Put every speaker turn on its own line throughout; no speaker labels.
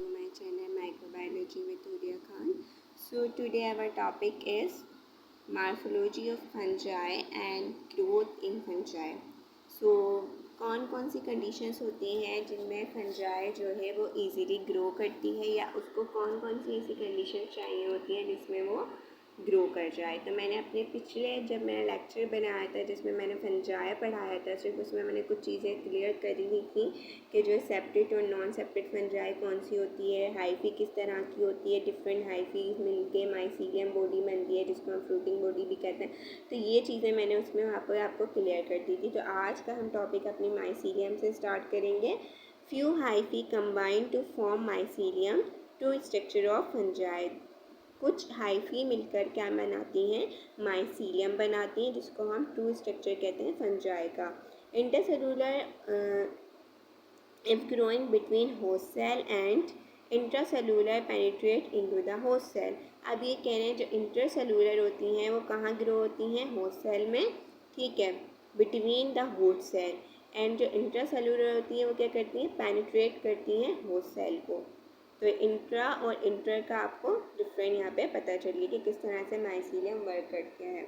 My channel Microbiology with Udia Khan. So today our topic is morphology of fungi and growth in fungi. So कौन कौन सी conditions होती हैं जिनमें fungi जो है वो इजीली ग्रो करती है या उसको कौन कौन सी ऐसी कंडीशन चाहिए होती हैं जिसमें वो ग्रो कर जाए। तो मैंने अपने पिछले जब मैंने लेक्चर बनाया था जिसमें मैंने फंजाई पढ़ाया था सिर्फ उसमें मैंने कुछ चीज़ें क्लियर करी हुई थी कि जो सेप्टेट और नॉन सेप्टेट फंजाई कौन सी होती है, हाइफी किस तरह की होती है, डिफरेंट हाइफी मिलके माइसीलियम बॉडी बनती है जिसको हम फ्रूटिंग बॉडी भी कहते हैं। तो ये चीज़ें मैंने उसमें वहाँ पर आपको क्लियर कर दी थी। तो आज का हम टॉपिक अपनी माइसीलियम से स्टार्ट करेंगे। Few hyphae combine to form mycelium to structure of fungi. कुछ हाइफी मिलकर क्या बनाती हैं, माइसीलियम बनाती हैं जिसको हम टू स्ट्रक्चर कहते हैं फंजाई का। Intercellular if growing between host cell and intracellular penetrate into the host cell। अब ये कह रहे हैं जो इंटरसेलुलर होती हैं वो कहाँ ग्रो होती हैं, होस्ट सेल में, ठीक है, between the host cell. And जो इंट्रासेलुलर होती हैं वो क्या करती हैं, पेनिट्रेट करती हैं होस्ट सेल को। तो इंट्रा और इंटर का आपको डिफरेंट यहाँ पे पता चलिए कि किस तरह से माइसीलियम वर्क करते हैं।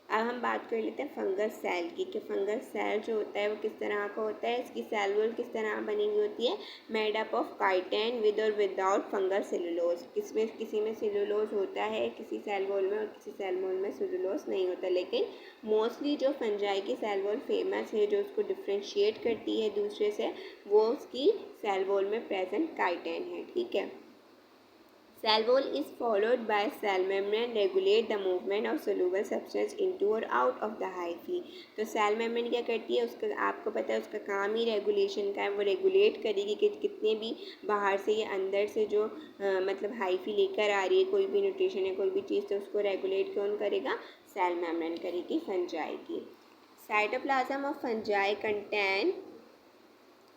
अब हम बात कर लेते हैं फंगस सेल की कि फंगस सेल जो होता है वो किस तरह का होता है, इसकी सेल वॉल किस तरह बनी हुई होती है, made up of chitin with और विदाउट फंगल सेलुलोज। किसी में सेलुलोज होता है किसी सेल वॉल में और किसी सेल वॉल में सेलुलोज नहीं होता, लेकिन मोस्टली जो फंजाई की सेल वॉल फेमस है जो उसको डिफ्रेंशिएट करती है दूसरे से, वो उसकी सेल वॉल में प्रेजेंट काइटिन है, ठीक है। Cell wall is followed by cell membrane regulate the movement of soluble substance into और out of the hyphae। तो सेल मेम्ब्रेन क्या करती है, उसका आपको पता है उसका काम ही रेगुलेशन का है। वो रेगुलेट करेगी कि कितने भी बाहर से या अंदर से जो मतलब हाइफी लेकर आ रही है कोई भी न्यूट्रिशन है कोई भी चीज़, तो उसको रेगुलेट कौन करेगा, सेल मेम्ब्रेन करेगी फंजाई की। Cytoplasm of fungi contain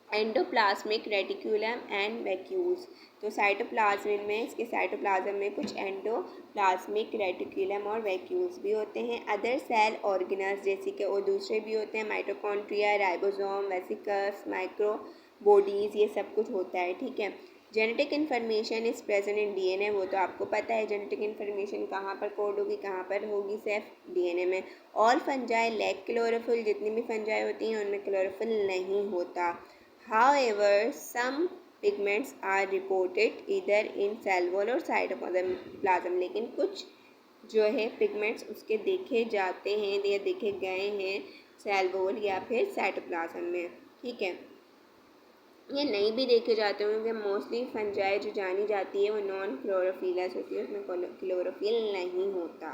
endoplasmic reticulum and vacuoles. तो साइटोप्लाज्म में, इसके साइटोप्लाज्म में कुछ एंडोप्लाज्मिक रेटिकुलम और वैक्यूल्स भी होते हैं। अदर सेल ऑर्गेनल्स जैसे कि और दूसरे भी होते हैं, mitochondria, ribosome, vesicles, micro bodies, ये सब कुछ होता है, ठीक है। Genetic information is present in DNA, वो तो आपको पता है जेनेटिक इन्फॉर्मेशन कहाँ पर कोड होगी, कहाँ पर होगी, सिर्फ डीएनए में। ऑल फंजाई लैक क्लोरोफिल, जितनी भी फंजाई होती हैं उनमें क्लोरोफिल नहीं होता। However, some pigments are reported either in cell wall और साइटोप्लाज्म, लेकिन कुछ जो है पिगमेंट्स उसके देखे जाते हैं या देखे गए हैं सेल वॉल या फिर साइटोप्लाज्म में, ठीक है। ये नहीं भी देखे जाते हैं क्योंकि मोस्टली फंजाई जो जानी जाती है वो नॉन क्लोरोफिलस होती है, उसमें क्लोरोफिल नहीं होता,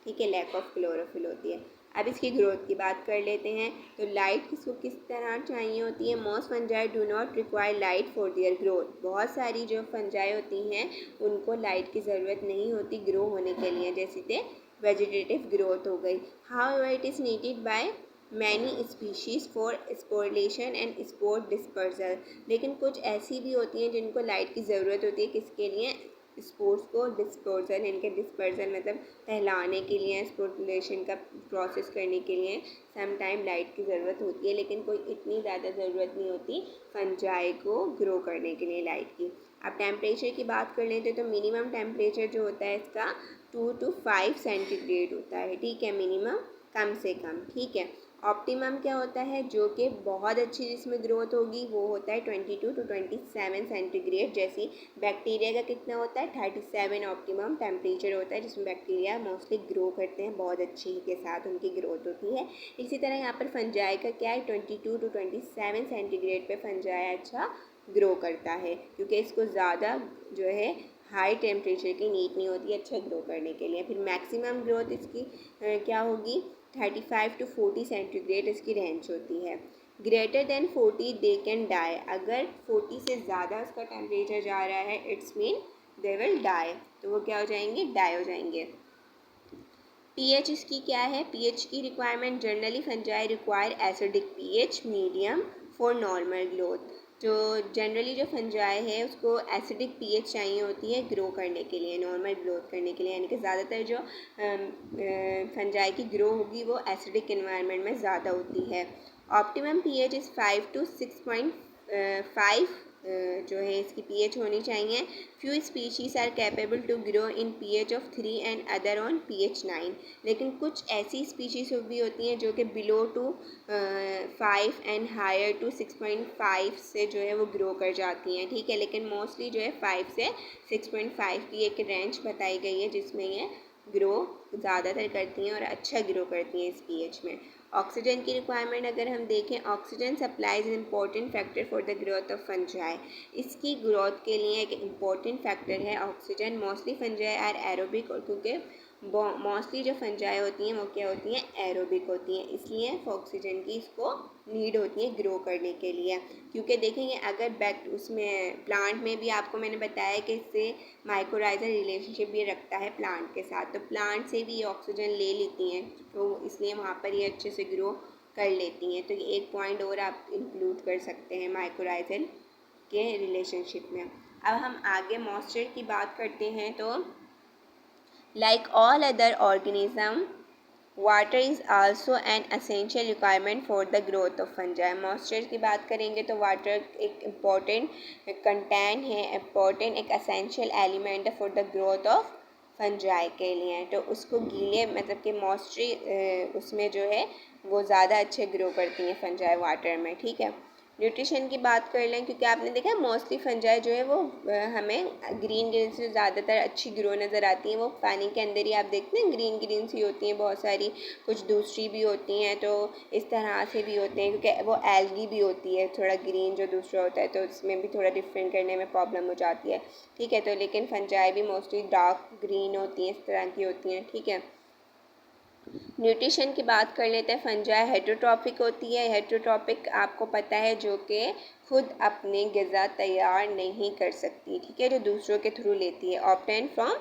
ठीक है, लैक ऑफ क्लोरोफिल होती है। अब इसकी ग्रोथ की बात कर लेते हैं। तो लाइट किसको किस तरह चाहिए होती है, most fungi do not require light for their growth. बहुत सारी जो फंजाई होती हैं उनको लाइट की ज़रूरत नहीं होती ग्रो होने के लिए, जैसे कि वेजिटेटिव ग्रोथ हो गई। However it is needed by many species for sporulation and spore dispersal. लेकिन कुछ ऐसी भी होती हैं जिनको लाइट की ज़रूरत होती है, किसके लिए, स्पोर्ट्स को डिस्पोजल, इनके डिस्पर्सल मतलब फैलाने के लिए, स्पोर्टुलेशन का प्रोसेस करने के लिए सम टाइम लाइट की ज़रूरत होती है, लेकिन कोई इतनी ज़्यादा ज़रूरत नहीं होती फंजाई को ग्रो करने के लिए लाइट की। अब टेम्परेचर की बात कर लेते हैं तो मिनिमम टेम्परेचर जो होता है इसका 2 to 5 सेंटीग्रेड होता है, ठीक है, मिनिमम कम से कम, ठीक है। ऑप्टिमम क्या होता है, जो कि बहुत अच्छी जिसमें ग्रोथ होगी वो होता है 22 to 27 सेंटीग्रेड। जैसी बैक्टीरिया का कितना होता है, 37 ऑप्टिमम टेम्परेचर होता है जिसमें बैक्टीरिया मोस्टली ग्रो करते हैं, बहुत अच्छी के साथ उनकी ग्रोथ होती है। इसी तरह यहाँ पर फंजाई का क्या है, 22 to 27 सेंटीग्रेड पे फंजाई अच्छा ग्रो करता है क्योंकि इसको ज़्यादा जो है हाई टेम्परेचर की नीड नहीं होती अच्छा ग्रो करने के लिए। फिर मैक्सिमम ग्रोथ इसकी क्या होगी, 35 to 40 सेंटीग्रेड इसकी रेंज होती है। Greater than 40 they can die, अगर 40 से ज़्यादा इसका टेम्परेचर जा रहा है it's mean they will die, तो वो क्या हो जाएंगे, डाई हो जाएंगे। पीएच इसकी क्या है, पीएच की requirement generally fungi require acidic pH medium for normal growth. जो जनरली जो फंजाई है उसको एसिडिक पीएच चाहिए होती है ग्रो करने के लिए, नॉर्मल ग्रोथ करने के लिए, यानी कि ज़्यादातर जो फंजाई की ग्रो होगी वो एसिडिक इन्वायरमेंट में ज़्यादा होती है। ऑप्टिमम पीएच इज़ 5 to 6.5 जो है इसकी pH होनी चाहिए। Few species are capable to grow in pH of 3 and other on pH 9। लेकिन कुछ ऐसी स्पीशीज़ भी होती हैं जो कि below to 5 and higher to 6.5 से जो है वो ग्रो कर जाती हैं, ठीक है। लेकिन मोस्टली जो है 5 से 6.5 की एक रेंज बताई गई है जिसमें ये ग्रो ज़्यादातर करती हैं और अच्छा ग्रो करती हैं इस pH में। ऑक्सीजन की रिक्वायरमेंट अगर हम देखें, oxygen supplies an important factor for the growth of fungi. इसकी ग्रोथ के लिए एक इम्पॉर्टेंट फैक्टर है oxygen. Mostly fungi are aerobic, और क्योंकि मोस्टली जो फंजाई होती हैं वो क्या होती हैं, एरोबिक होती हैं, इसलिए ऑक्सीजन की इसको नीड होती है ग्रो करने के लिए। क्योंकि देखेंगे अगर उसमें प्लांट में भी आपको मैंने बताया कि इससे माइक्रोराइजल रिलेशनशिप भी रखता है प्लांट के साथ, तो प्लांट से भी ये ऑक्सीजन ले लेती हैं, तो इसलिए वहाँ पर ये अच्छे से ग्रो कर लेती हैं। तो ये एक पॉइंट और आप इंक्लूड कर सकते हैं माइक्रोराइजल के रिलेशनशिप में। अब हम आगे मॉइस्चर की बात करते हैं। तो like all other organism, water is also an essential requirement for the growth of fungi. Moisture की बात करेंगे तो वाटर एक इम्पॉर्टेंट कंटेंट है, इम्पॉर्टेंट एक असेंशियल एलिमेंट है for the growth of fungi के लिए। तो उसको गीले मतलब कि मॉइस्चर उसमें जो है वो ज़्यादा अच्छे ग्रो करती हैं फंजाई वाटर में, ठीक है। न्यूट्रिशन की बात कर लें, क्योंकि आपने देखा मोस्टली फंजाई जो है वो हमें ग्रीन ग्रीन से ज़्यादातर अच्छी ग्रो नज़र आती हैं। वो पानी के अंदर ही आप देखते हैं ग्रीन ग्रीन सी होती हैं बहुत सारी, कुछ दूसरी भी होती हैं, तो इस तरह से भी होते हैं क्योंकि वो एल्गी भी होती है थोड़ा ग्रीन जो दूसरा होता है, तो इसमें भी थोड़ा डिफरेंट करने में प्रॉब्लम हो जाती है, ठीक है। तो लेकिन फंजाई भी मोस्टली डार्क ग्रीन होती हैं, इस तरह की होती हैं, ठीक है। न्यूट्रिशन की बात कर लेते हैं। फंजाई हेटरोट्रॉपिक होती है। हेटरोट्रॉपिक आपको पता है जो कि खुद अपने ग़िज़ा तैयार नहीं कर सकती, ठीक है, जो दूसरों के थ्रू लेती है। Obtain from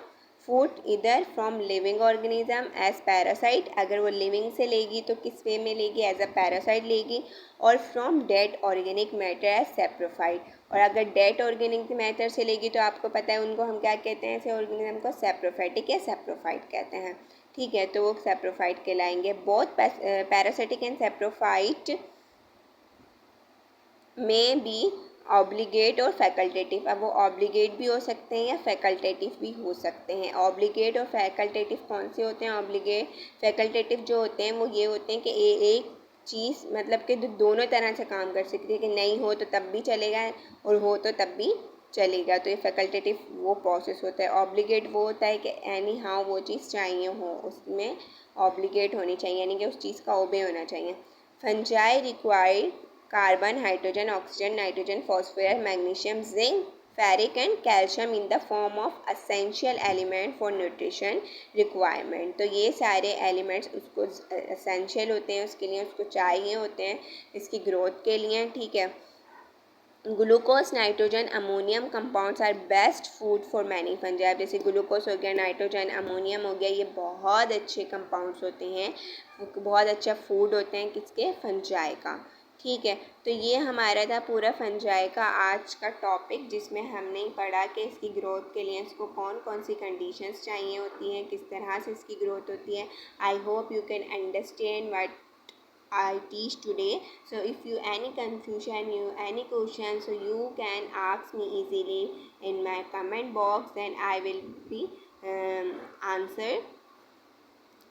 food either from living organism as parasite, अगर वो लिविंग से लेगी तो किस वे में लेगी, एज अ पैरासाइट लेगी। और from dead organic matter as saprophyte, और अगर डेड ऑर्गेनिक मैटर से लेगी तो आपको पता है उनको हम क्या कहते हैं, ऐसे ऑर्गेनिज्म को सेप्रोफाइटिक या सेप्रोफाइट कहते हैं, ठीक है। तो वो सेप्रोफाइट कहलाएंगे। बोथ पैरासिटिक एंड सेप्रोफाइट में बी ऑब्लिगेट और फैकल्टेटिव। अब वो ऑब्लिगेट भी हो सकते हैं या फैकल्टेटिव भी हो सकते हैं। ऑब्लिगेट और फैकल्टेटिव कौन से होते हैं? ऑब्लिगेट फैकल्टेटिव जो होते हैं वो ये होते हैं कि एक चीज़ मतलब कि दोनों तरह से काम कर सकती है, कि नहीं हो तो तब भी चलेगा और हो तो तब भी चलेगा। तो ये फैकल्टेटिव वो प्रोसेस होता है। ऑब्लिगेट वो होता है कि एनी हाउ वो चीज़ चाहिए हो, उसमें ऑब्लिगेट होनी चाहिए, यानी कि उस चीज़ का ओबे होना चाहिए। Fungi required carbon, hydrogen, oxygen, nitrogen, phosphorus, magnesium, zinc, ferric and calcium in the form of essential element for nutrition requirement. तो ये सारे एलिमेंट्स उसको असेंशियल होते हैं, उसके लिए उसको चाहिए होते हैं इसकी ग्रोथ के लिए, ठीक है। Glucose, nitrogen, ammonium compounds are best food for many fungi. जैसे ग्लूकोज हो गया, नाइट्रोजन, अमोनियम हो गया, ये बहुत अच्छे कंपाउंड्स होते हैं, बहुत अच्छा फूड होते हैं किसके, फंजाई का, ठीक है। तो ये हमारा था पूरा फंजाई का आज का टॉपिक, जिसमें हमने पढ़ा कि इसकी ग्रोथ के लिए इसको कौन कौन सी कंडीशंस चाहिए होती हैं, किस तरह से इसकी ग्रोथ होती है। I hope you can understand what I teach today. So if you any confusion, you any question, so you can ask me easily in my comment box, then I will be answer.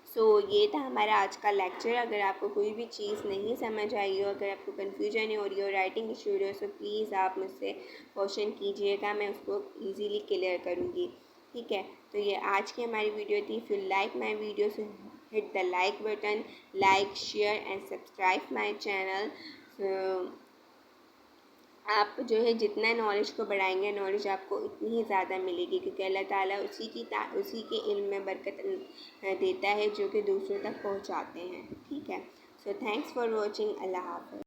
सो ये था हमारा आज का lecture. अगर आपको कोई भी चीज़ नहीं समझ आई हो, अगर आपको कन्फ्यूजन हो रही हो, राइटिंग इशू हो रही हो, सो प्लीज़ आप मुझसे क्वेश्चन कीजिएगा, मैं उसको इजीली क्लियर करूँगी, ठीक है। तो ये आज की हमारी वीडियो थी। If you like my video so hit the like button, like, share and subscribe my channel. आप जो है जितना नॉलेज को बढ़ाएंगे, नॉलेज आपको उतनी ही ज़्यादा मिलेगी, क्योंकि अल्लाह ताला उसी के इल्म में बरकत देता है जो कि दूसरों तक पहुंचाते हैं, ठीक है। So thanks for watching. अल्लाह हाफ़िज़।